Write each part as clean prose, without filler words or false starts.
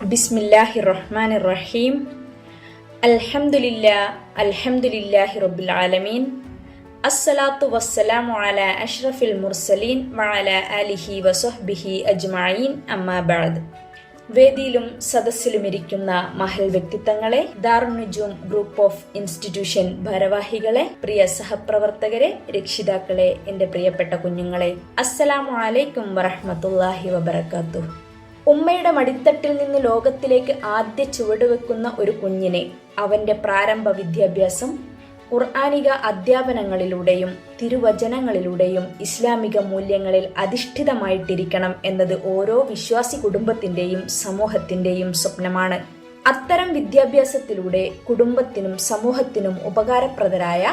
ബിസ്മില്ലാഹിർ റഹ്മാനിർ റഹീം. അൽഹംദുലില്ലാഹി റബ്ബിൽ ആലമീൻ. അസ്സലാത്തു വസ്സലാമു അലാ അഷ്റഫിൽ മുർസലീൻ വഅലാ ആലിഹി വസഹ്ബിഹി അജ്മഈൻ. അമ്മാ ബഅദ്. വേദിയിലും സദസ്സിലുമിരിക്കുന്ന മഹൽ വ്യക്തിത്വങ്ങളെ, ദാറുന്നജൂം ഗ്രൂപ്പ് ഓഫ് ഇൻസ്റ്റിറ്റ്യൂഷൻ ഭാരവാഹികളെ, പ്രിയ സഹപ്രവർത്തകരെ, രക്ഷിതാക്കളെ, എൻ്റെ പ്രിയപ്പെട്ട കുഞ്ഞുങ്ങളെ, അസ്സലാമു അലൈക്കും വറഹ്മത്തുള്ളാഹി വബറകാതുഹു. ഉമ്മയുടെ മടിത്തട്ടിൽ നിന്ന് ലോകത്തിലേക്ക് ആദ്യ ചുവടുവെക്കുന്ന ഒരു കുഞ്ഞിനെ അവന്റെ പ്രാരംഭ വിദ്യാഭ്യാസം ഖുർആനിക അധ്യാപനങ്ങളിലൂടെയും തിരുവചനങ്ങളിലൂടെയും ഇസ്ലാമിക മൂല്യങ്ങളിൽ അധിഷ്ഠിതമായിട്ടിരിക്കണം എന്നത് ഓരോ വിശ്വാസി കുടുംബത്തിന്റെയും സമൂഹത്തിന്റെയും സ്വപ്നമാണ്. അത്തരം വിദ്യാഭ്യാസത്തിലൂടെ കുടുംബത്തിനും സമൂഹത്തിനും ഉപകാരപ്രദരായ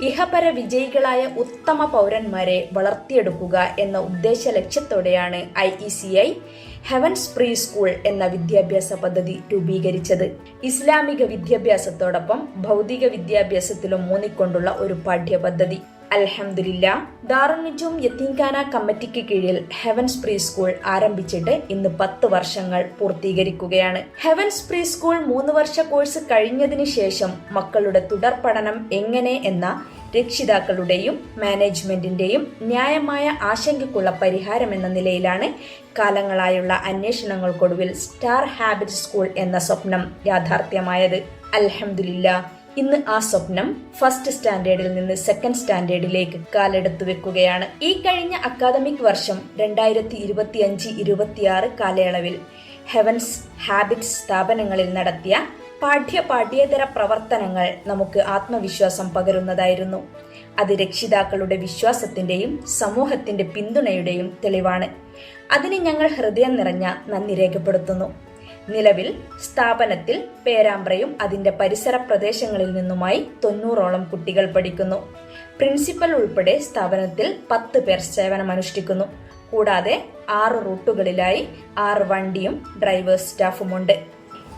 ഇഹപര വിജയികളായ ഉത്തമ പൗരന്മാരെ വളർത്തിയെടുക്കുക എന്ന ഉദ്ദേശ ലക്ഷ്യത്തോടെയാണ് IECI ഹെവൻസ് പ്രീ സ്കൂൾ എന്ന വിദ്യാഭ്യാസ പദ്ധതി രൂപീകരിച്ചത്. ഇസ്ലാമിക വിദ്യാഭ്യാസത്തോടൊപ്പം ഭൗതിക വിദ്യാഭ്യാസത്തിലും ഊന്നിക്കൊണ്ടുള്ള ഒരു പാഠ്യപദ്ധതി. അൽഹംദുലില്ലാ, ദാറുന്നജൂം യതീംഖാന കമ്മിറ്റിക്ക് കീഴിൽ ഹെവൻസ് പ്രീ സ്കൂൾ ആരംഭിച്ചിട്ട് ഇന്ന് 10 വർഷങ്ങൾ പൂർത്തീകരിക്കുകയാണ്. ഹെവൻസ് പ്രീ സ്കൂൾ 3 വർഷ കോഴ്സ് കഴിഞ്ഞതിന് ശേഷം മക്കളുടെ തുടർ പഠനം എങ്ങനെ എന്ന രക്ഷിതാക്കളുടെയും മാനേജ്മെന്റിന്റെയും ന്യായമായ ആശങ്കയ്ക്കുള്ള പരിഹാരമെന്ന നിലയിലാണ് കാലങ്ങളായുള്ള അന്വേഷണങ്ങൾക്കൊടുവിൽ സ്റ്റാർ ഹാബിറ്റ് സ്കൂൾ എന്ന സ്വപ്നം യാഥാർത്ഥ്യമായത്. അൽഹംദുലില്ലാ, ഇന്ന് ആ സ്വപ്നം ഫസ്റ്റ് സ്റ്റാൻഡേർഡിൽ നിന്ന് സെക്കൻഡ് സ്റ്റാൻഡേർഡിലേക്ക് കാലെടുത്തു വെക്കുകയാണ്. ഈ കഴിഞ്ഞ അക്കാദമിക് വർഷം 2025-26 കാലയളവിൽ ഹെവൻസ് ഹാബിറ്റ്സ് സ്ഥാപനങ്ങളിൽ നടത്തിയ പാഠ്യേതര പ്രവർത്തനങ്ങൾ നമുക്ക് ആത്മവിശ്വാസം പകരുന്നതായിരുന്നു. അത് രക്ഷിതാക്കളുടെ വിശ്വാസത്തിന്റെയും സമൂഹത്തിന്റെ പിന്തുണയുടെയും തെളിവാണ്. അതിന് ഞങ്ങൾ ഹൃദയം നിറഞ്ഞ നന്ദി രേഖപ്പെടുത്തുന്നു. നിലവിൽ സ്ഥാപനത്തിൽ പേരാമ്പ്രയും അതിന്റെ പരിസര പ്രദേശങ്ങളിൽ നിന്നുമായി 90ഓളം കുട്ടികൾ പഠിക്കുന്നു. പ്രിൻസിപ്പൽ ഉൾപ്പെടെ സ്ഥാപനത്തിൽ 10 പേർ സേവനമനുഷ്ഠിക്കുന്നു. കൂടാതെ 6 റൂട്ടുകളിലായി 6 വണ്ടിയും ഡ്രൈവേഴ്സ് സ്റ്റാഫുമുണ്ട്.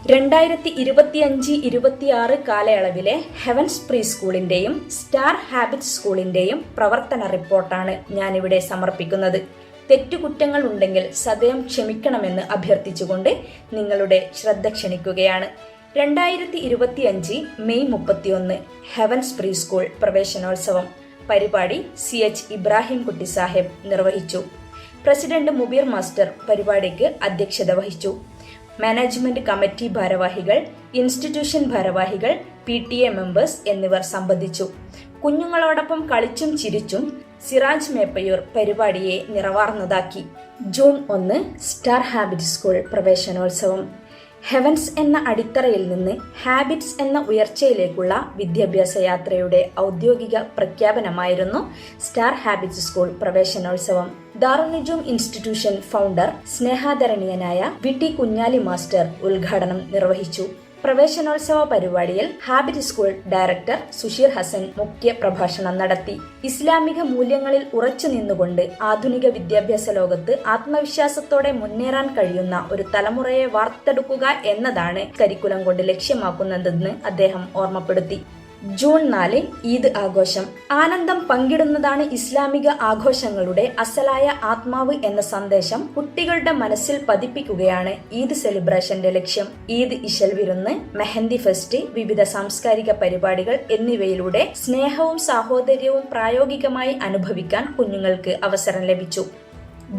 2025-26 കാലയളവിലെ ഹെവൻസ് പ്രീ സ്കൂളിന്റെയും സ്റ്റാർ ഹാബിറ്റ് സ്കൂളിന്റെയും പ്രവർത്തന റിപ്പോർട്ടാണ് ഞാനിവിടെ സമർപ്പിക്കുന്നത്. തെറ്റുകുറ്റങ്ങൾ ഉണ്ടെങ്കിൽ സദയം ക്ഷമിക്കണമെന്ന് അഭ്യർത്ഥിച്ചുകൊണ്ട് നിങ്ങളുടെ ശ്രദ്ധ ക്ഷണിക്കുകയാണ്. 2025 മെയ് 31 ഹെവൻസ് പ്രീ സ്കൂൾ പ്രവേശനോത്സവം പരിപാടി CH ഇബ്രാഹിം കുട്ടി സാഹിബ് നിർവഹിച്ചു. പ്രസിഡന്റ് മുബീർ മാസ്റ്റർ പരിപാടിക്ക് അധ്യക്ഷത വഹിച്ചു. മാനേജ്മെന്റ് കമ്മിറ്റി ഭാരവാഹികൾ, ഇൻസ്റ്റിറ്റ്യൂഷൻ ഭാരവാഹികൾ, PTA മെമ്പേഴ്സ് എന്നിവർ സംബന്ധിച്ചു. കുഞ്ഞുങ്ങളോടൊപ്പം കളിച്ചും ചിരിച്ചും സിറാജ് മേപ്പയൂർ പരിപാടിയെ നിറവാർന്നതാക്കി. ജൂൺ 1 സ്റ്റാർ ഹാബിറ്റ് സ്കൂൾ പ്രവേശനോത്സവം. ഹെവൻസ് എന്ന അടിത്തറയിൽ നിന്ന് ഹാബിറ്റ്സ് എന്ന ഉയർച്ചയിലേക്കുള്ള വിദ്യാഭ്യാസ യാത്രയുടെ ഔദ്യോഗിക പ്രഖ്യാപനമായിരുന്നു സ്റ്റാർ ഹാബിറ്റ് സ്കൂൾ പ്രവേശനോത്സവം. ദാറുന്നജൂം ഇൻസ്റ്റിറ്റ്യൂഷൻ ഫൗണ്ടർ സ്നേഹാദരണീയനായ VT കുഞ്ഞാലി മാസ്റ്റർ ഉദ്ഘാടനം നിർവഹിച്ചു. പ്രവേശനോത്സവ പരിപാടിയിൽ habit school director Susheer Hasan മുഖ്യ പ്രഭാഷണം നടത്തി. ഇസ്ലാമിക മൂല്യങ്ങളിൽ ഉറച്ചു നിന്നുകൊണ്ട് ആധുനിക വിദ്യാഭ്യാസ ലോകത്ത് ആത്മവിശ്വാസത്തോടെ മുന്നേറാൻ കഴിയുന്ന ഒരു തലമുറയെ വാർത്തെടുക്കുക എന്നതാണ് കരിക്കുലം കൊണ്ട് ലക്ഷ്യമാക്കുന്നതെന്ന് അദ്ദേഹം ഓർമ്മപ്പെടുത്തി. ജൂൺ 4 ഈദ് ആഘോഷം. ആനന്ദം പങ്കിടുന്നതാണ് ഇസ്ലാമിക ആഘോഷങ്ങളുടെ അസലായ ആത്മാവ് എന്ന സന്ദേശം കുട്ടികളുടെ മനസ്സിൽ പതിപ്പിക്കുകയാണ് ഈദ് സെലിബ്രേഷന്റെ ലക്ഷ്യം. ഈദ് ഇശൽ വിരുന്ന്, മെഹന്തി ഫെസ്റ്റ്, വിവിധ സാംസ്കാരിക പരിപാടികൾ എന്നിവയിലൂടെ സ്നേഹവും സാഹോദര്യവും പ്രായോഗികമായി അനുഭവിക്കാൻ കുഞ്ഞുങ്ങൾക്ക് അവസരം ലഭിച്ചു.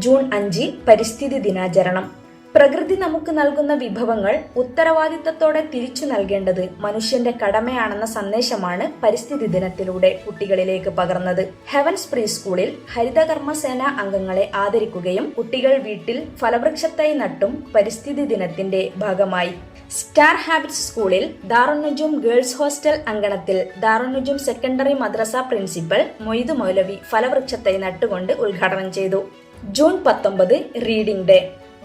ജൂൺ 5 പരിസ്ഥിതി ദിനാചരണം. പ്രകൃതി നമുക്ക് നൽകുന്ന വിഭവങ്ങൾ ഉത്തരവാദിത്തത്തോടെ തിരിച്ചു നൽകേണ്ടത് മനുഷ്യന്റെ കടമയാണെന്ന സന്ദേശമാണ് പരിസ്ഥിതി ദിനത്തിലൂടെ കുട്ടികളിലേക്ക് പകർന്നത്. ഹെവൻസ് പ്രീ സ്കൂളിൽ ഹരിതകർമ്മസേന അംഗങ്ങളെ ആദരിക്കുകയും കുട്ടികൾ വീട്ടിൽ ഫലവൃക്ഷത്തൈ നട്ടും പരിസ്ഥിതി ദിനത്തിന്റെ ഭാഗമായി. സ്റ്റാർ ഹാബിറ്റ് സ്കൂളിൽ ദാറുന്നജൂം ഗേൾസ് ഹോസ്റ്റൽ അങ്കണത്തിൽ ദാറുന്നജൂം സെക്കൻഡറി മദ്രസ പ്രിൻസിപ്പൽ മൊയ്തു മൗലവി ഫലവൃക്ഷത്തൈ നട്ടുകൊണ്ട് ഉദ്ഘാടനം ചെയ്തു. June 19 reading day.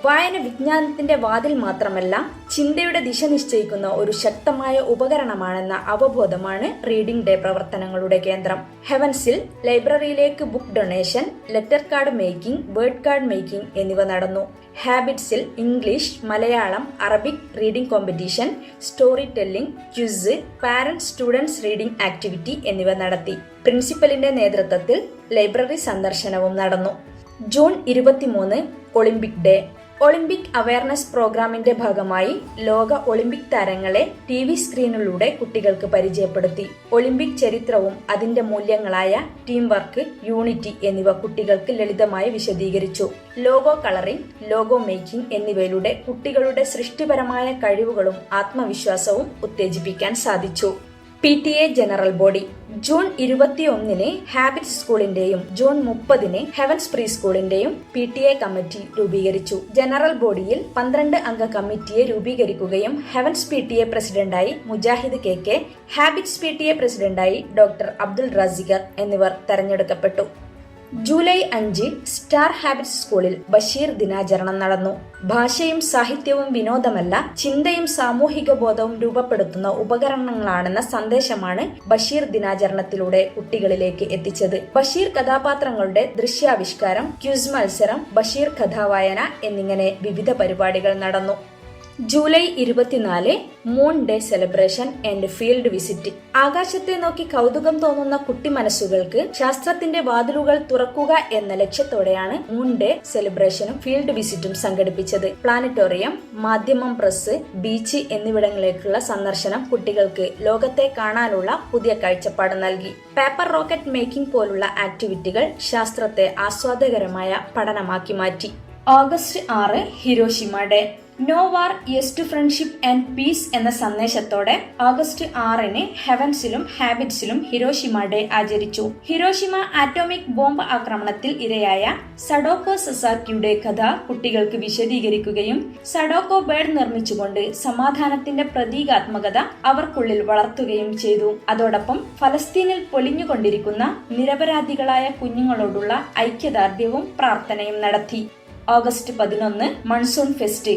വായന വിജ്ഞാനത്തിന്റെ വാതിൽ മാത്രമല്ല, ചിന്തയുടെ ദിശ നിശ്ചയിക്കുന്ന ഒരു ശക്തമായ ഉപകരണമാണെന്ന അവബോധമാണ് റീഡിംഗ് ഡേ പ്രവർത്തനങ്ങളുടെ കേന്ദ്രം. ഹെവൻസിൽ ലൈബ്രറിയിലേക്ക് book donation, letter card making, word card making എന്നിവ നടന്നു. ഹാബിറ്റ്സിൽ English, Malayalam, Arabic reading competition, story telling, quiz, parent students reading activity എന്നിവ നടത്തി. പ്രിൻസിപ്പലിന്റെ നേതൃത്വത്തിൽ ലൈബ്രറി സന്ദർശനവും നടന്നു. June 23 olympic day. Olympic awareness പ്രോഗ്രാമിന്റെ ഭാഗമായി ലോക ഒളിമ്പിക് താരങ്ങളെ TV സ്ക്രീനിലൂടെ കുട്ടികൾക്ക് പരിചയപ്പെടുത്തി. ഒളിമ്പിക് ചരിത്രവും അതിന്റെ മൂല്യങ്ങളായ ടീം വർക്ക്, യൂണിറ്റി എന്നിവ കുട്ടികൾക്ക് ലളിതമായി വിശദീകരിച്ചു. ലോഗോ കളറിംഗ്, ലോഗോ മേക്കിംഗ് എന്നിവയിലൂടെ കുട്ടികളുടെ സൃഷ്ടിപരമായ കഴിവുകളും ആത്മവിശ്വാസവും ഉത്തേജിപ്പിക്കാൻ സാധിച്ചു. PTA general body June 21 habits സ്കൂളിന്റെയും ജൂൺ 30 ഹെവൻസ് പ്രീ സ്കൂളിന്റെയും PTA കമ്മിറ്റി രൂപീകരിച്ചു. ജനറൽ ബോഡിയിൽ 12 അംഗ കമ്മിറ്റിയെ രൂപീകരിക്കുകയും ഹെവൻസ് PTA പ്രസിഡന്റായി മുജാഹിദ് KK, ഹാബിറ്റ്സ് PTA പ്രസിഡന്റായി ഡോക്ടർ അബ്ദുൾ റാസിഖർ എന്നിവർ തെരഞ്ഞെടുക്കപ്പെട്ടു. ജൂലൈ 5 സ്റ്റാർ ഹാബിറ്റ്സ് സ്കൂളിൽ ബഷീർ ദിനാചരണം നടന്നു. ഭാഷയും സാഹിത്യവും വിനോദമല്ല, ചിന്തയും സാമൂഹിക ബോധവും രൂപപ്പെടുത്തുന്ന ഉപകരണങ്ങളാണെന്ന സന്ദേശമാണ് ബഷീർ ദിനാചരണത്തിലൂടെ കുട്ടികളിലേക്ക് എത്തിച്ചത്. ബഷീർ കഥാപാത്രങ്ങളുടെ ദൃശ്യാവിഷ്കാരം, ക്വിസ് മത്സരം, ബഷീർ കഥാവായന എന്നിങ്ങനെ വിവിധ പരിപാടികൾ നടന്നു. July 24 moon day celebration and field visit. ആകാശത്തെ നോക്കി കൗതുകം തോന്നുന്ന കുട്ടി മനസ്സുകൾക്ക് ശാസ്ത്രത്തിന്റെ വാതിലുകൾ തുറക്കുക എന്ന ലക്ഷ്യത്തോടെയാണ് മൂൺ ഡേ സെലിബ്രേഷനും ഫീൽഡ് വിസിറ്റും സംഘടിപ്പിച്ചത്. പ്ലാനറ്റോറിയം, മാധ്യമം പ്രസ്, ബീച്ച് എന്നിവിടങ്ങളിലേക്കുള്ള സന്ദർശനം കുട്ടികൾക്ക് ലോകത്തെ കാണാനുള്ള പുതിയ കാഴ്ചപ്പാട് നൽകി. പേപ്പർ റോക്കറ്റ് മേക്കിംഗ് പോലുള്ള ആക്ടിവിറ്റികൾ ശാസ്ത്രത്തെ ആസ്വാദകരമായ പഠനമാക്കി മാറ്റി. August 6 Hiroshima day. No war, yes to friendship and peace എന്ന സന്ദേശത്തോടെ ഓഗസ്റ്റ് 6 ഹെവൻസിലും ഹാബിറ്റ്സിലും ഹിരോഷിമ ഡേ ആചരിച്ചു. ഹിരോഷിമ ആറ്റോമിക് ബോംബ് ആക്രമണത്തിൽ ഇരയായ സഡോക്കോ സസാക്കിയുടെ കഥ കുട്ടികൾക്ക് വിശദീകരിക്കുകയും സഡോക്കോ ബേർഡ് നിർമ്മിച്ചുകൊണ്ട് സമാധാനത്തിന്റെ പ്രതീകാത്മകത അവർക്കുള്ളിൽ വളർത്തുകയും ചെയ്തു. അതോടൊപ്പം ഫലസ്തീനിൽ പൊലിഞ്ഞുകൊണ്ടിരിക്കുന്ന നിരപരാധികളായ കുഞ്ഞുങ്ങളോടുള്ള ഐക്യദാർഢ്യവും പ്രാർത്ഥനയും നടത്തി. August 11 monsoon fest.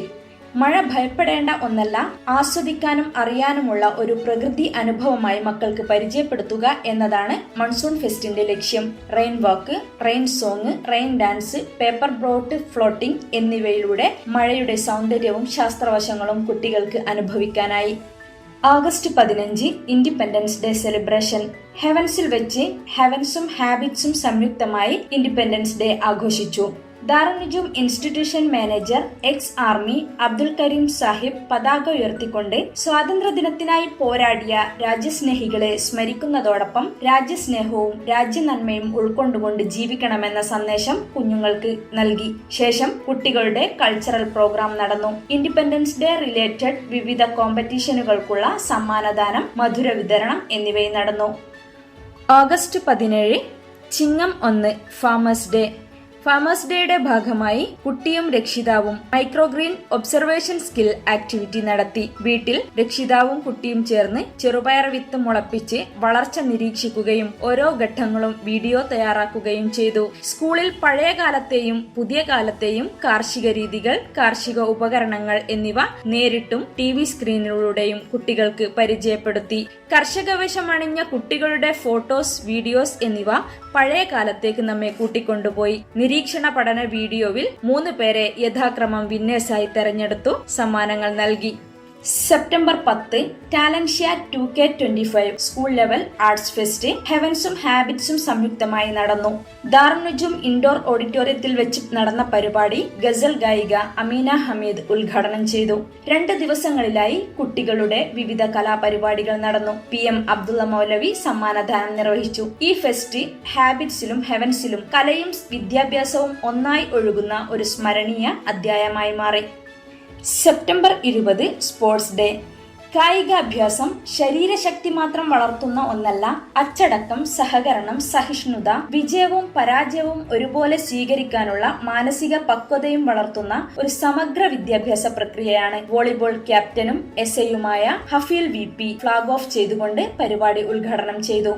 മഴ ഭയപ്പെടേണ്ട ഒന്നല്ല, ആസ്വദിക്കാനും അറിയാനുമുള്ള ഒരു പ്രകൃതി അനുഭവമായി മക്കൾക്ക് പരിചയപ്പെടുത്തുക എന്നതാണ് മൺസൂൺ ഫെസ്റ്റിന്റെ ലക്ഷ്യം. Rain walk, rain song, rain dance, paper boat floating എന്നിവയിലൂടെ മഴയുടെ സൗന്ദര്യവും ശാസ്ത്രവശങ്ങളും കുട്ടികൾക്ക് അനുഭവിക്കാനായി. August 15 independence day celebration. ഹെവൻസിൽ വെച്ച് ഹെവൻസും ഹാബിറ്റ്സും സംയുക്തമായി ഇൻഡിപെൻഡൻസ് ഡേ ആഘോഷിച്ചു. Darunnujoom institution manager ex army Abdul Karim Sahib പതാക ഉയർത്തിക്കൊണ്ട് സ്വാതന്ത്ര്യദിനത്തിനായി പോരാടിയ രാജ്യസ്നേഹികളെ സ്മരിക്കുന്നതോടൊപ്പം രാജ്യസ്നേഹവും രാജ്യനന്മയും ഉൾക്കൊണ്ടുകൊണ്ട് ജീവിക്കണമെന്ന സന്ദേശം കുഞ്ഞുങ്ങൾക്ക് നൽകി. ശേഷം കുട്ടികളുടെ കൾച്ചറൽ പ്രോഗ്രാം നടന്നു. ഇൻഡിപെൻഡൻസ് ഡേ റിലേറ്റഡ് വിവിധ കോമ്പറ്റീഷനുകൾക്കുള്ള സമ്മാനദാനം, മധുര വിതരണം എന്നിവയും നടന്നു. ഓഗസ്റ്റ് 17 ചിങ്ങം 1 ഫാമേഴ്സ് ഡേ. ഫാമേഴ്സ് ഡേയുടെ ഭാഗമായി കുട്ടിയും രക്ഷിതാവും മൈക്രോഗ്രീൻ ഒബ്സർവേഷൻ സ്കിൽ ആക്ടിവിറ്റി നടത്തി. വീട്ടിൽ രക്ഷിതാവും കുട്ടിയും ചേർന്ന് ചെറുപയർ വിത്ത് മുളപ്പിച്ച് വളർച്ച നിരീക്ഷിക്കുകയും ഓരോ ഘട്ടങ്ങളും വീഡിയോ തയ്യാറാക്കുകയും ചെയ്തു. സ്കൂളിൽ പഴയ കാലത്തെയും പുതിയ കാലത്തെയും കാർഷിക രീതികൾ, കാർഷിക ഉപകരണങ്ങൾ എന്നിവ നേരിട്ടും TV സ്ക്രീനിലൂടെയും കുട്ടികൾക്ക് പരിചയപ്പെടുത്തി. കർഷക വേഷമണിഞ്ഞ കുട്ടികളുടെ ഫോട്ടോസ്, വീഡിയോസ് എന്നിവ പഴയ കാലത്തേക്ക് നമ്മെ കൂട്ടിക്കൊണ്ടുപോയി. നിരീക്ഷണ പഠന വീഡിയോയിൽ 3 പേരെ യഥാക്രമം വിന്നേഴ്സായി തെരഞ്ഞെടുത്തു, സമ്മാനങ്ങൾ നൽകി. September 10 Talentia 2K25 school level arts fest ഹെവൻസും ഹാബിറ്റ്സും സംയുക്തമായി നടന്നു. ദാറുന്നുജൂം ഇൻഡോർ ഓഡിറ്റോറിയത്തിൽ വെച്ച് നടന്ന പരിപാടി ഗസൽ ഗായിക അമീന ഹമീദ് ഉദ്ഘാടനം ചെയ്തു. 2 ദിവസങ്ങളിലായി കുട്ടികളുടെ വിവിധ കലാപരിപാടികൾ നടന്നു. PM അബ്ദുള്ള മൗലവി സമ്മാനദാനം നിർവഹിച്ചു. ഈ ഫെസ്റ്റ് ഹാബിറ്റ്സിലും ഹെവൻസിലും കലയും വിദ്യാഭ്യാസവും ഒന്നായി ഒഴുകുന്ന ഒരു സ്മരണീയ അധ്യായമായി മാറി. September 20 sports day. കായികാഭ്യാസം ശരീരശക്തി മാത്രം വളർത്തുന്ന ഒന്നല്ല, അച്ചടക്കം, സഹകരണം, സഹിഷ്ണുത, വിജയവും പരാജയവും ഒരുപോലെ സ്വീകരിക്കാനുള്ള മാനസിക പക്വതയും വളർത്തുന്ന ഒരു സമഗ്ര വിദ്യാഭ്യാസ പ്രക്രിയയാണ്. വോളിബോൾ ക്യാപ്റ്റനും SIയുമായ ഹഫീൽ VP ഫ്ലാഗ് ഓഫ് ചെയ്തുകൊണ്ട് പരിപാടി ഉദ്ഘാടനം ചെയ്തു.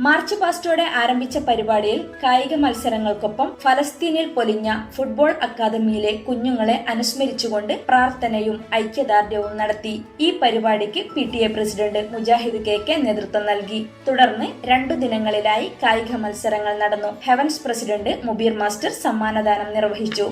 മാർച്ച് പാസ്റ്റോടെ ആരംഭിച്ച പരിപാടിയിൽ കായിക മത്സരങ്ങൾക്കൊപ്പം ഫലസ്തീനിൽ പൊലിഞ്ഞ ഫുട്ബോൾ അക്കാദമിയിലെ കുഞ്ഞുങ്ങളെ അനുസ്മരിച്ചുകൊണ്ട് പ്രാർത്ഥനയും ഐക്യദാർഢ്യവും നടത്തി. ഈ പരിപാടിക്ക് PTA പ്രസിഡന്റ് മുജാഹിദ് KK നേതൃത്വം നൽകി. തുടർന്ന് 2 ദിനങ്ങളിലായി കായിക മത്സരങ്ങൾ നടന്നു. ഹെവൻസ് പ്രസിഡന്റ് മുബീർ മാസ്റ്റർ സമ്മാനദാനം നിർവഹിച്ചു.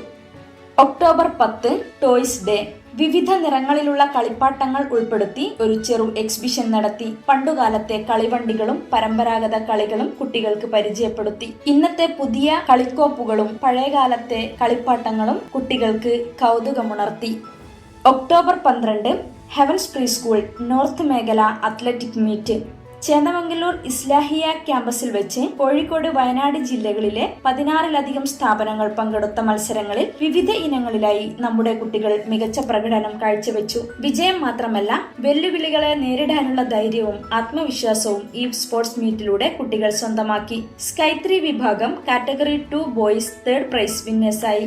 October 10 toys day. വിവിധ നിറങ്ങളിലുള്ള കളിപ്പാട്ടങ്ങൾ ഉൾപ്പെടുത്തി ഒരു ചെറു എക്സിബിഷൻ നടത്തി. പണ്ടുകാലത്തെ കളിവണ്ടികളും പരമ്പരാഗത കളികളും കുട്ടികൾക്ക് പരിചയപ്പെടുത്തി. ഇന്നത്തെ പുതിയ കളിക്കോപ്പുകളും പഴയകാലത്തെ കളിപ്പാട്ടങ്ങളും കുട്ടികൾക്ക് കൗതുകമുണർത്തി. October 12 Heavens pre school north മേഖല അത്ലറ്റിക് മീറ്റ് ചേന്ദമംഗല്ലൂർ ഇസ്ലാഹിയ ക്യാമ്പസിൽ വെച്ച് കോഴിക്കോട്, വയനാട് ജില്ലകളിലെ 16ലധികം സ്ഥാപനങ്ങൾ പങ്കെടുത്ത മത്സരങ്ങളിൽ വിവിധ ഇനങ്ങളിലായി നമ്മുടെ കുട്ടികൾ മികച്ച പ്രകടനം കാഴ്ചവെച്ചു. വിജയം മാത്രമല്ല, വെല്ലുവിളികളെ നേരിടാനുള്ള ധൈര്യവും ആത്മവിശ്വാസവും ഈ സ്പോർട്സ് മീറ്റിലൂടെ കുട്ടികൾ സ്വന്തമാക്കി. സ്കൈ 3 വിഭാഗം കാറ്റഗറി 2 ബോയ്സ് 3rd പ്രൈസ് വിന്നേഴ്സായി.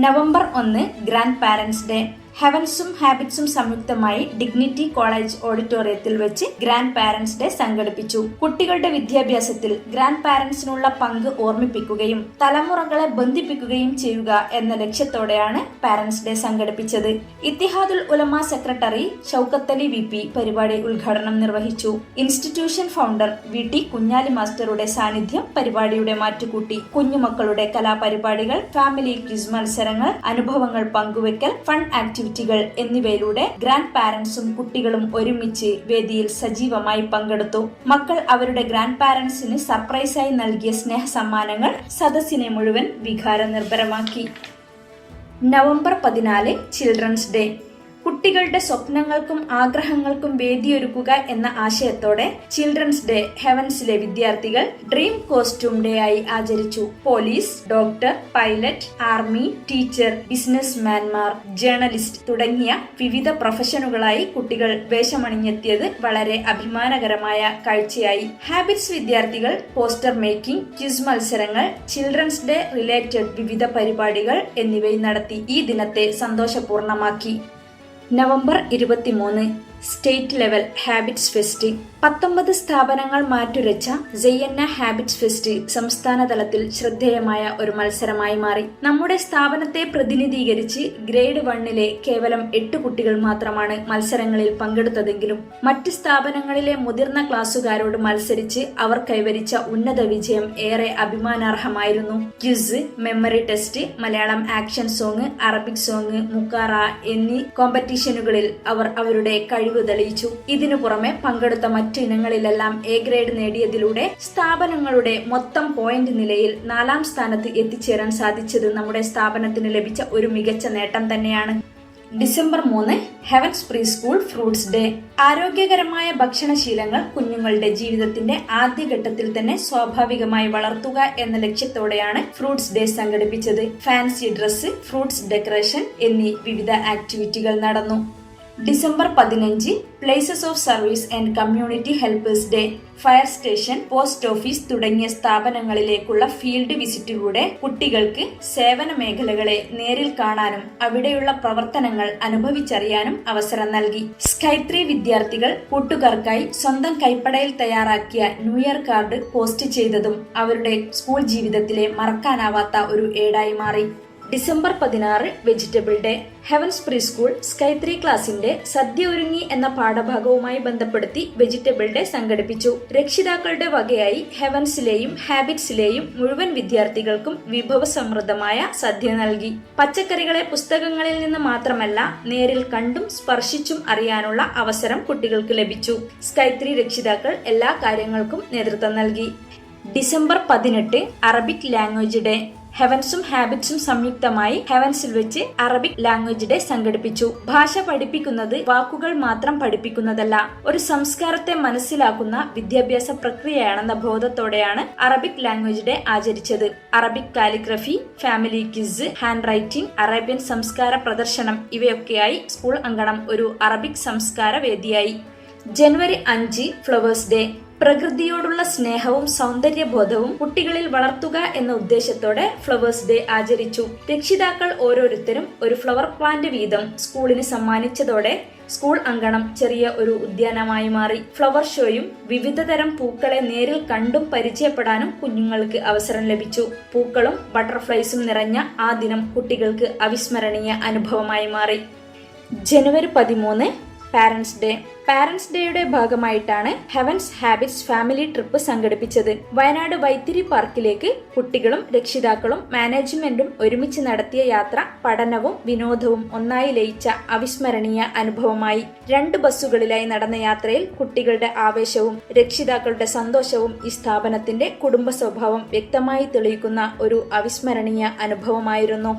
November 1 grandparents day. ഹെവൻസും ഹാബിറ്റ്സും സംയുക്തമായി ഡിഗ്നിറ്റി കോളേജ് ഓഡിറ്റോറിയത്തിൽ വെച്ച് ഗ്രാൻഡ് പാരന്റ്സ് ഡേ സംഘടിപ്പിച്ചു. കുട്ടികളുടെ വിദ്യാഭ്യാസത്തിൽ ഗ്രാൻഡ് പാരന്റ്സിനുള്ള പങ്ക് ഓർമ്മിപ്പിക്കുകയും തലമുറകളെ ബന്ധിപ്പിക്കുകയും ചെയ്യുക എന്ന ലക്ഷ്യത്തോടെയാണ് പാരന്റ്സ് ഡേ സംഘടിപ്പിച്ചത്. ഇത്തിഹാദുൽ ഉലമ സെക്രട്ടറി ഷൗക്കത്ത് അലി VP പരിപാടി ഉദ്ഘാടനം നിർവഹിച്ചു. ഇൻസ്റ്റിറ്റ്യൂഷൻ ഫൗണ്ടർ VT കുഞ്ഞാലി മാസ്റ്ററുടെ സാന്നിധ്യം പരിപാടിയുടെ മാറ്റുകൂട്ടി. കുഞ്ഞുമക്കളുടെ കലാപരിപാടികൾ, ഫാമിലി ക്വിസ് മത്സരങ്ങൾ, അനുഭവങ്ങൾ പങ്കുവെക്കൽ, ഫൺ ആക്ടിവിറ്റി എന്നിവയിലൂടെ ഗ്രാൻഡ് പാരന്റ്സും കുട്ടികളും ഒരുമിച്ച് വേദിയിൽ സജീവമായി പങ്കെടുത്തു. മക്കൾ അവരുടെ ഗ്രാൻഡ് പാരന്റ്സിന് സർപ്രൈസായി നൽകിയ സ്നേഹ സമ്മാനങ്ങൾ സദസ്സിനെ മുഴുവൻ വികാരനിർഭരമാക്കി. November 14 children's day. കുട്ടികളുടെ സ്വപ്നങ്ങൾക്കും ആഗ്രഹങ്ങൾക്കും വേദിയൊരുക്കുക എന്ന ആശയത്തോടെ ചിൽഡ്രൻസ് ഡേ ഹെവൻസിലെ വിദ്യാർത്ഥികൾ ഡ്രീം കോസ്റ്റ്യൂം ഡേ ആയി ആചരിച്ചു. Police, doctor, pilot, army, teacher, ബിസിനസ്മാൻമാർ, ജേർണലിസ്റ്റ് തുടങ്ങിയ വിവിധ പ്രൊഫഷനുകളായി കുട്ടികൾ വേഷമണിഞ്ഞെത്തിയത് വളരെ അഭിമാനകരമായ കാഴ്ചയായി. ഹാബിറ്റ്സ് വിദ്യാർത്ഥികൾ പോസ്റ്റർ മേക്കിംഗ്, ക്വിസ് മത്സരങ്ങൾ, ചിൽഡ്രൻസ് ഡേ റിലേറ്റഡ് വിവിധ പരിപാടികൾ എന്നിവയും നടത്തി ഈ ദിനത്തെ സന്തോഷപൂർണമാക്കി. November 23 state level Habits fest. 19 സ്ഥാപനങ്ങൾ മാറ്റുരച്ച ജയ്യന്ന ഹാബിറ്റ്സ് ഫെസ്റ്റ് സംസ്ഥാന തലത്തിൽ ശ്രദ്ധേയമായ ഒരു മത്സരമായി മാറി. നമ്മുടെ സ്ഥാപനത്തെ പ്രതിനിധീകരിച്ച് ഗ്രേഡ് 1 കേവലം 8 കുട്ടികൾ മാത്രമാണ് മത്സരങ്ങളിൽ പങ്കെടുത്തതെങ്കിലും മറ്റ് സ്ഥാപനങ്ങളിലെ മുതിർന്ന ക്ലാസ്സുകാരോട് മത്സരിച്ച് അവർ കൈവരിച്ച ഉന്നത വിജയം ഏറെ അഭിമാനാർഹമായിരുന്നു. Quiz, memory test, Malayalam action song, Arabic song, മുക്കാറ എന്നീ കോമ്പറ്റീഷനുകളിൽ അവർ അവരുടെ കഴിവ് തെളിയിച്ചു. ഇതിനു പുറമെ പങ്കെടുത്ത മറ്റു ഇനങ്ങളിലെല്ലാം A ഗ്രേഡ് നേടിയതിലൂടെ സ്ഥാപനങ്ങളുടെ മൊത്തം പോയിന്റ് നിലയിൽ 4ാം സ്ഥാനത്ത് എത്തിച്ചേരാൻ സാധിച്ചത് നമ്മുടെ സ്ഥാപനത്തിന് ലഭിച്ച ഒരു മികച്ച നേട്ടം തന്നെയാണ്. December 3 heavens pre school fruits day. ആരോഗ്യകരമായ ഭക്ഷണശീലങ്ങൾ കുഞ്ഞുങ്ങളുടെ ജീവിതത്തിന്റെ ആദ്യഘട്ടത്തിൽ തന്നെ സ്വാഭാവികമായി വളർത്തുക എന്ന ലക്ഷ്യത്തോടെയാണ് ഫ്രൂട്ട്സ് ഡേ സംഘടിപ്പിച്ചത്. ഫാൻസി ഡ്രസ്സ്, ഫ്രൂട്ട്സ് ഡെക്കറേഷൻ എന്നീ വിവിധ ആക്ടിവിറ്റികൾ നടന്നു. December 15 places of service and community helpers day. Fire station, post office തുടങ്ങിയ സ്ഥാപനങ്ങളിലേക്കുള്ള ഫീൽഡ് വിസിറ്റിലൂടെ കുട്ടികൾക്ക് സേവന മേഖലകളെ നേരിൽ കാണാനും അവിടെയുള്ള പ്രവർത്തനങ്ങൾ അനുഭവിച്ചറിയാനും അവസരം നൽകി. സ്കൈ 3 വിദ്യാർത്ഥികൾ കൂട്ടുകാർക്കായി സ്വന്തം കൈപ്പടയിൽ തയ്യാറാക്കിയ ന്യൂ ഇയർ കാർഡ് പോസ്റ്റ് ചെയ്തതും അവരുടെ സ്കൂൾ ജീവിതത്തിലെ മറക്കാനാവാത്ത ഒരു ഏടായി മാറി. December 16 vegetable day. Heavens pre school sky 3 ക്ലാസിന്റെ സദ്യ ഒരുങ്ങി എന്ന പാഠഭാഗവുമായി ബന്ധപ്പെടുത്തി വെജിറ്റബിൾ ഡേ സംഘടിപ്പിച്ചു. രക്ഷിതാക്കളുടെ വകയായി ഹെവൻസിലെയും ഹാബിറ്റ്സിലെയും മുഴുവൻ വിദ്യാർത്ഥികൾക്കും വിഭവസമൃദ്ധമായ സദ്യ നൽകി. പച്ചക്കറികളെ പുസ്തകങ്ങളിൽ നിന്ന് മാത്രമല്ല നേരിൽ കണ്ടും സ്പർശിച്ചും അറിയാനുള്ള അവസരം കുട്ടികൾക്ക് ലഭിച്ചു. സ്കൈ 3 രക്ഷിതാക്കൾ എല്ലാ കാര്യങ്ങൾക്കും നേതൃത്വം നൽകി. December 18 Arabic language day. ഹെവൻസും ഹാബിറ്റ്സും സംയുക്തമായി ഹെവൻസിൽ വെച്ച് അറബിക് ലാംഗ്വേജ് ഡേ സംഘടിപ്പിച്ചു. ഭാഷ പഠിപ്പിക്കുന്നത് വാക്കുകൾ മാത്രം പഠിപ്പിക്കുന്നതല്ല, ഒരു സംസ്കാരത്തെ മനസ്സിലാക്കുന്ന വിദ്യാഭ്യാസ പ്രക്രിയയാണെന്ന ബോധത്തോടെയാണ് അറബിക് ലാംഗ്വേജ് ഡേ ആചരിച്ചത്. Arabic calligraphy, family quiz, handwriting, Arabian സംസ്കാര പ്രദർശനം ഇവയൊക്കെയായി സ്കൂൾ അങ്കണം ഒരു അറബിക് സംസ്കാര വേദിയായി. ജനുവരി 5 ഫ്ലവേഴ്സ് ഡേ. പ്രകൃതിയോടുള്ള സ്നേഹവും സൗന്ദര്യബോധവും കുട്ടികളിൽ വളർത്തുക എന്ന ഉദ്ദേശത്തോടെ ഫ്ലവേഴ്സ് ഡേ ആചരിച്ചു. രക്ഷിതാക്കൾ ഓരോരുത്തരും ഒരു ഫ്ലവർ പ്ലാന്റ് വീതം സ്കൂളിന് സമ്മാനിച്ചതോടെ സ്കൂൾ അങ്കണം ചെറിയ ഒരു ഉദ്യാനമായി മാറി. ഫ്ലവർ ഷോയും വിവിധതരം പൂക്കളെ നേരിൽ കണ്ടും പരിചയപ്പെടാനും കുഞ്ഞുങ്ങൾക്ക് അവസരം ലഭിച്ചു. പൂക്കളും ബട്ടർഫ്ലൈസും നിറഞ്ഞ ആ ദിനം കുട്ടികൾക്ക് അവിസ്മരണീയ അനുഭവമായി മാറി. ജനുവരി 13 പാരന്റ്സ് ഡേയുടെ ഭാഗമായിട്ടാണ് ഹെവൻസ് ഹാബിറ്റ്സ് ഫാമിലി ട്രിപ്പ് സംഘടിപ്പിച്ചത്. വയനാട് വൈത്തിരി പാർക്കിലേക്ക് കുട്ടികളും രക്ഷിതാക്കളും മാനേജ്മെന്റും ഒരുമിച്ച് നടത്തിയ യാത്ര പഠനവും വിനോദവും ഒന്നായി ലയിച്ച അവിസ്മരണീയ അനുഭവമായി. 2 ബസ്സുകളിലായി നടന്ന യാത്രയിൽ കുട്ടികളുടെ ആവേശവും രക്ഷിതാക്കളുടെ സന്തോഷവും ഈ സ്ഥാപനത്തിന്റെ കുടുംബ സ്വഭാവം വ്യക്തമായി തെളിയിക്കുന്ന ഒരു അവിസ്മരണീയ അനുഭവമായിരുന്നു.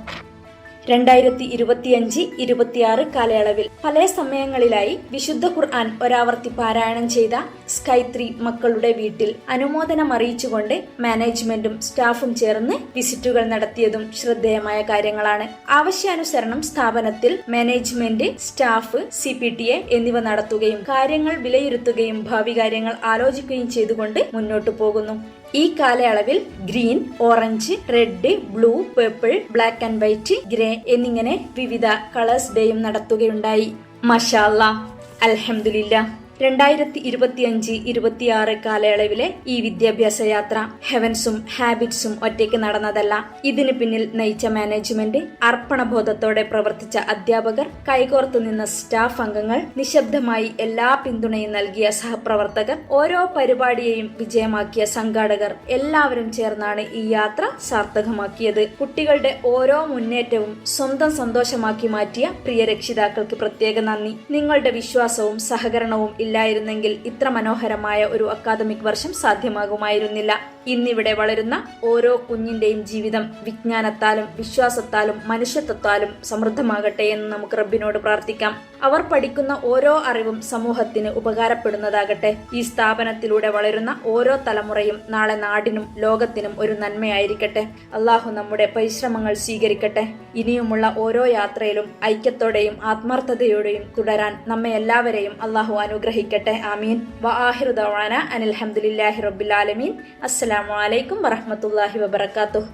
2025-26 കാലയളവിൽ പല സമയങ്ങളിലായി വിശുദ്ധ ഖുർആൻ ഒരാവർത്തി പാരായണം ചെയ്ത സ്കൈ 3 മക്കളുടെ വീട്ടിൽ അനുമോദനം അറിയിച്ചുകൊണ്ട് മാനേജ്മെന്റും സ്റ്റാഫും ചേർന്ന് വിസിറ്റുകൾ നടത്തിയതും ശ്രദ്ധേയമായ കാര്യങ്ങളാണ്. ആവശ്യാനുസരണം സ്ഥാപനത്തിൽ മാനേജ്മെന്റ്, സ്റ്റാഫ്, CPTA എന്നിവ നടത്തുകയും കാര്യങ്ങൾ വിലയിരുത്തുകയും ഭാവി കാര്യങ്ങൾ ആലോചിക്കുകയും ചെയ്തുകൊണ്ട് മുന്നോട്ടു പോകുന്നു. ഈ കാലയളവിൽ green, orange, red, blue, purple, black and white, grey എന്നിങ്ങനെ വിവിധ കളേഴ്സ് ഡേയും നടത്തുകയുണ്ടായി. മാഷാ അല്ലാഹ്, അൽഹംദുലില്ലാഹ്. 2025-26 കാലയളവിലെ ഈ വിദ്യാഭ്യാസ യാത്ര ഹെവൻസും ഹാബിറ്റ്സും ഒറ്റയ്ക്ക് നടന്നതല്ല. ഇതിന് പിന്നിൽ നയിച്ച മാനേജ്മെന്റ്, അർപ്പണബോധത്തോടെ പ്രവർത്തിച്ച അധ്യാപകർ, കൈകോർത്തു നിന്ന സ്റ്റാഫ് അംഗങ്ങൾ, നിശബ്ദമായി എല്ലാ പിന്തുണയും നൽകിയ സഹപ്രവർത്തകർ, ഓരോ പരിപാടിയെയും വിജയമാക്കിയ സംഘാടകർ എല്ലാവരും ചേർന്നാണ് ഈ യാത്ര സാർത്ഥകമാക്കിയത്. കുട്ടികളുടെ ഓരോ മുന്നേറ്റവും സ്വന്തം സന്തോഷമാക്കി മാറ്റിയ പ്രിയ രക്ഷിതാക്കൾക്ക് പ്രത്യേക നന്ദി. നിങ്ങളുടെ വിശ്വാസവും സഹകരണവും ഇല്ലായിരുന്നെങ്കിൽ ഇത്ര മനോഹരമായ ഒരു അക്കാദമിക് വർഷം സാധ്യമാകുമായിരുന്നില്ല. ഇന്നിവിടെ വളരുന്ന ഓരോ കുഞ്ഞിന്റെയും ജീവിതം വിജ്ഞാനത്താലും വിശ്വാസത്താലും മനുഷ്യത്വത്താലും സമൃദ്ധമാകട്ടെ എന്ന് നമുക്ക് റബ്ബിനോട് പ്രാർത്ഥിക്കാം. അവർ പഠിക്കുന്ന ഓരോ അറിവും സമൂഹത്തിന് ഉപകാരപ്പെടുന്നതാകട്ടെ. ഈ സ്ഥാപനത്തിലൂടെ വളരുന്ന ഓരോ തലമുറയും നാളെ നാടിനും ലോകത്തിനും ഒരു നന്മയായിരിക്കട്ടെ. അള്ളാഹു നമ്മുടെ പരിശ്രമങ്ങൾ സ്വീകരിക്കട്ടെ. ഇനിയുമുള്ള ഓരോ യാത്രയിലും ഐക്യത്തോടെയും ആത്മാർത്ഥതയോടെയും തുടരാൻ നമ്മെ എല്ലാവരെയും അള്ളാഹു അനുഗ്രഹിക്കട്ടെ. ആമീൻ. വആഖിറു ദഅവാന അനിൽ ഹംദുലില്ലാഹി റബ്ബിൽ ആലമീൻ. അസ്സലാമു അലൈക്കും വറഹ്മത്തുള്ളാഹി വബറകാതുഹു.